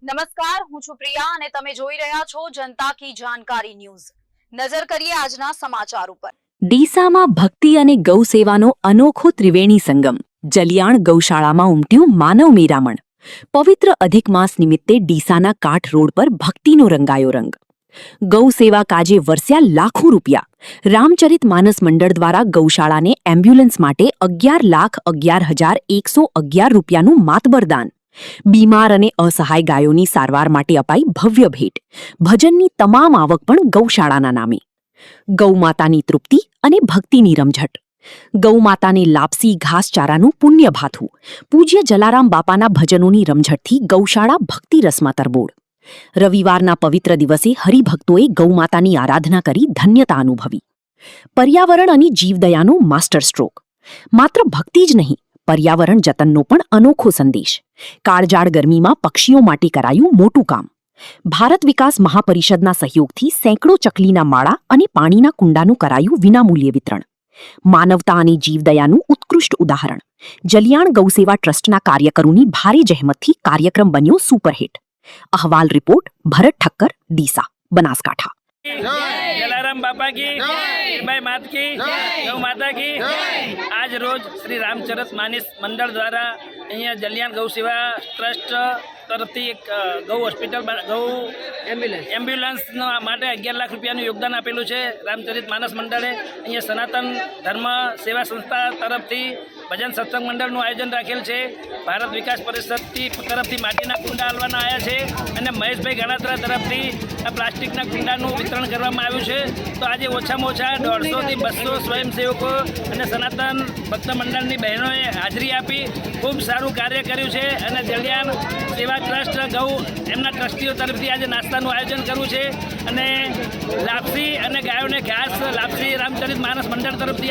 નમસ્કાર, હું છું પ્રિયા અને તમે જોઈ રહ્યા છો જનતા કી જાણકારી ન્યૂઝ। નજર કરીએ આજના સમાચાર ઉપર। ડીસામાં ભક્તિ અને ગૌ સેવાનો અનોખો ત્રિવેણી સંગમ। જલિયાણ ગૌશાળામાં ઉમટ્યું માનવ મેરામણ। પવિત્ર અધિક માસ નિમિત્તે ડીસાના કાંઠ રોડ પર ભક્તિનો રંગાયો રંગ। ગૌ સેવા કાજે વરસ્યા લાખો રૂપિયા। રામચરિત માનસ મંડળ દ્વારા ગૌશાળાને એમ્બ્યુલન્સ માટે 11,11,111 રૂપિયાનું માતબર દાન। બીમાર અને અસહાય ગાયોની સારવાર માટે અપાઈ ભવ્ય ભેટ। ભજનની તમામ આવક પણ ગૌશાળાના નામે। ગૌમાતાની તૃપ્તિ અને ભક્તિની રમઝટ। ગૌમાતાને લાપસી ઘાસચારાનું પુણ્ય ભાથું। પૂજ્ય જલારામ બાપાના ભજનોની રમઝટથી ગૌશાળા ભક્તિ રસમાં તરબોળ। રવિવારના પવિત્ર દિવસે હરિભક્તોએ ગૌમાતાની આરાધના કરી ધન્યતા અનુભવી। પર્યાવરણ અને જીવદયાનો માસ્ટર સ્ટ્રોક। માત્ર ભક્તિ જ નહીં, પર્યાવરણ જતનનો પણ અનોખો સંદેશ। કાળજાળ ગરમીમાં પક્ષીઓ માટે કરાયું મોટું કામ। ભારત વિકાસ મહાપરિષદના સહયોગથી સેંકડો ચકલીના માળા અને પાણીના કુંડાનું કરાયું વિનામૂલ્યે વિતરણ। માનવતા અને જીવદયાનું ઉત્કૃષ્ટ ઉદાહરણ। જલિયાણ ગૌસેવા ટ્રસ્ટના કાર્યકરોની ભારે જહેમતથી કાર્યક્રમ બન્યો સુપરહિટ। અહેવાલ રિપોર્ટ ભરત ઠક્કર, ડીસા, બનાસકાંઠા। जलाराम बापा की भाई मात की गौ माता की। आज रोज श्री रामचरित मानस मंडल द्वारा અહીંયા જલિયાણ ગૌ સેવા ટ્રસ્ટ તરફથી એક ગૌ હોસ્પિટલ ગૌ એમ્બ્યુલન્સ માટે 11 લાખ રૂપિયાનું યોગદાન આપેલું છે રામચરિત માનસ મંડળે। અહીંયા સનાતન ધર્મ સેવા સંસ્થા તરફથી ભજન સત્સંગ મંડળનું આયોજન રાખેલ છે। ભારત વિકાસ પરિષદથી તરફથી માટીના કુંડા આલવાના આવ્યા છે અને મહેશભાઈ ગણાત્રા તરફથી આ પ્લાસ્ટિકના કુંડાનું વિતરણ કરવામાં આવ્યું છે। તો આજે ઓછામાં ઓછા 150થી 200 સ્વયંસેવકો અને સનાતન ભક્ત મંડળની બહેનોએ હાજરી આપી ખૂબ સારું કાર્ય કર્યું છે અને જલિયાણ સેવા ટ્રસ્ટ ગૌ એમના ટ્રસ્ટીઓ તરફથી આજે નાસ્તાનું આયોજન કર્યું છે અને લાપસી અને ગાયોને ઘાસ લાપસી રામચરિત માનસ મંડળ તરફથી